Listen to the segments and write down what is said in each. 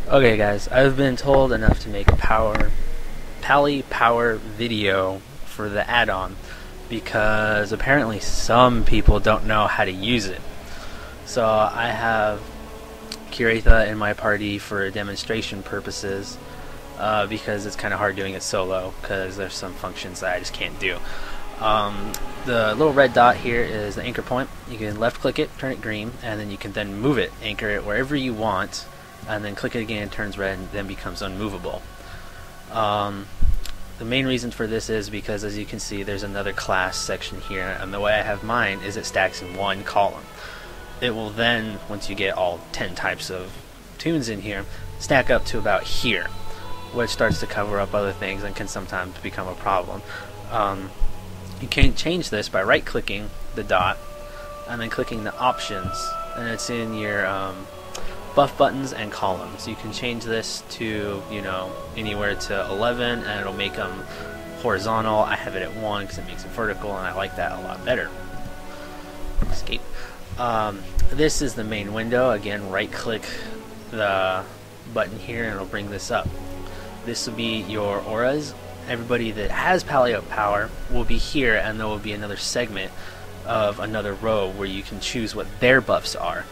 Okay guys, I've been told enough to make a pallypower video for the add-on because apparently some people don't know how to use it. So I have Kiretha in my party for demonstration purposes because it's kind of hard doing it solo because there's some functions that I just can't do. The little red dot here is the anchor point. You can left click it, turn it green, and then you can then move it, anchor it wherever you want, and then click it again, turns red, and then becomes unmovable. The main reason for this is because, as you can see, there's another class section here, and the way I have mine is it stacks in one column. It will then, once you get all 10 types of tunes in here, stack up to about here, which starts to cover up other things and can sometimes become a problem. You can change this by right-clicking the dot and then clicking the options, and it's in your buff buttons and columns. You can change this to, anywhere to 11, and it'll make them horizontal. I have it at 1 because it makes it vertical, and I like that a lot better. Escape. This is the main window. Again, right-click the button here, and it'll bring this up. This will be your auras. Everybody that has pallypower will be here, and there will be another segment of another row where you can choose what their buffs are.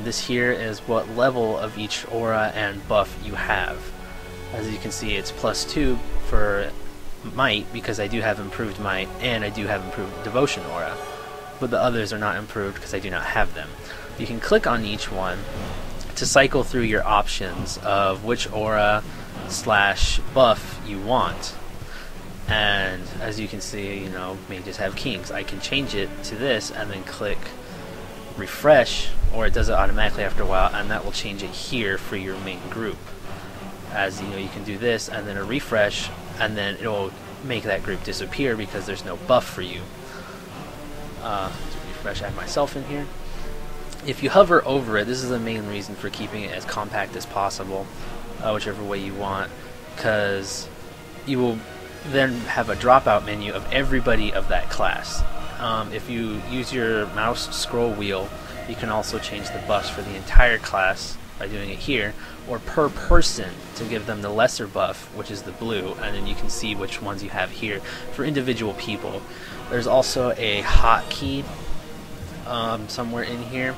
This here is what level of each aura and buff you have. As you can see, it's +2 for might because I do have improved might, and I do have improved devotion aura, but the others are not improved because I do not have them. You can click on each one to cycle through your options of which aura / buff you want, and as you can see, may just have kings. I can change it to this and then click refresh, or it does it automatically after a while, and that will change it here for your main group. As you can do this and then a refresh, and then it will make that group disappear because there's no buff for you. To refresh, I have myself in here. If you hover over it, this is the main reason for keeping it as compact as possible, whichever way you want, because you will then have a dropout menu of everybody of that class. If you use your mouse scroll wheel, you can also change the buffs for the entire class by doing it here, or per person to give them the lesser buff, which is the blue, and then you can see which ones you have here for individual people. There's also a hotkey somewhere in here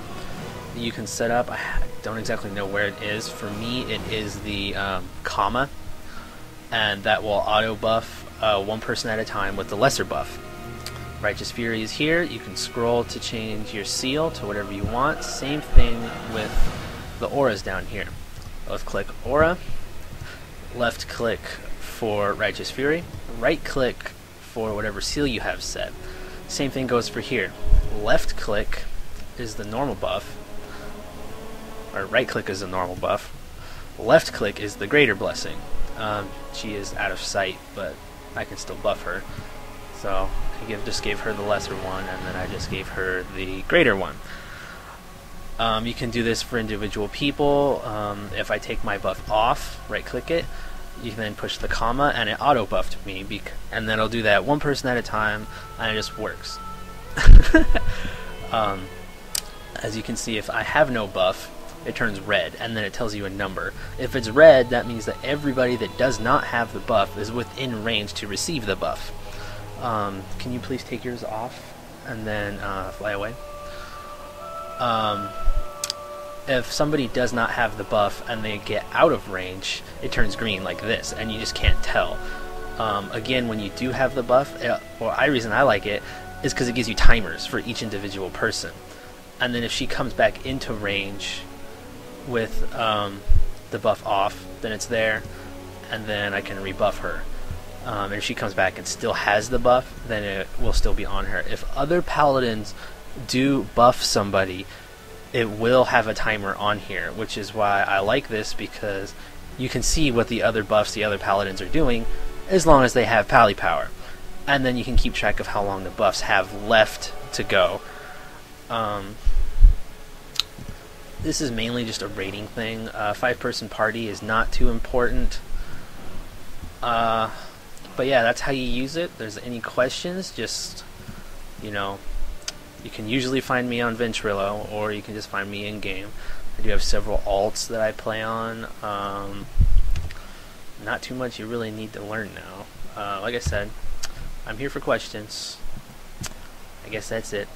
that you can set up. I don't exactly know where it is. For me, it is the comma, and that will auto buff one person at a time with the lesser buff. Righteous Fury is here. You can scroll to change your seal to whatever you want. Same thing with the auras down here. Left click aura, left click for Righteous Fury, right click for whatever seal you have set. Same thing goes for here. Left click is the normal buff, or right click is the normal buff. Left click is the greater blessing. She is out of sight, but I can still buff her. So I just gave her the lesser one, and then I just gave her the greater one. You can do this for individual people. If I take my buff off, right click it, you can then push the comma, and it auto buffed me, and then I'll do that one person at a time, and it just works. As you can see, if I have no buff, it turns red, and then it tells you a number. If it's red, that means that everybody that does not have the buff is within range to receive the buff. Can you please take yours off and then fly away? If somebody does not have the buff and they get out of range, it turns green like this, and you just can't tell. Again, when you do have the buff, the reason I like it is because it gives you timers for each individual person. And then if she comes back into range with the buff off, then it's there, and then I can rebuff her. And if she comes back and still has the buff, then it will still be on her. If other paladins do buff somebody, it will have a timer on here, which is why I like this, because you can see what the other buffs the other paladins are doing as long as they have pallypower. And then you can keep track of how long the buffs have left to go. This is mainly just a rating thing. 5-person party is not too important. But yeah, that's how you use it. If there's any questions, just, you can usually find me on Ventrilo, or you can just find me in game. I do have several alts that I play on. Not too much you really need to learn now. Like I said, I'm here for questions. I guess that's it.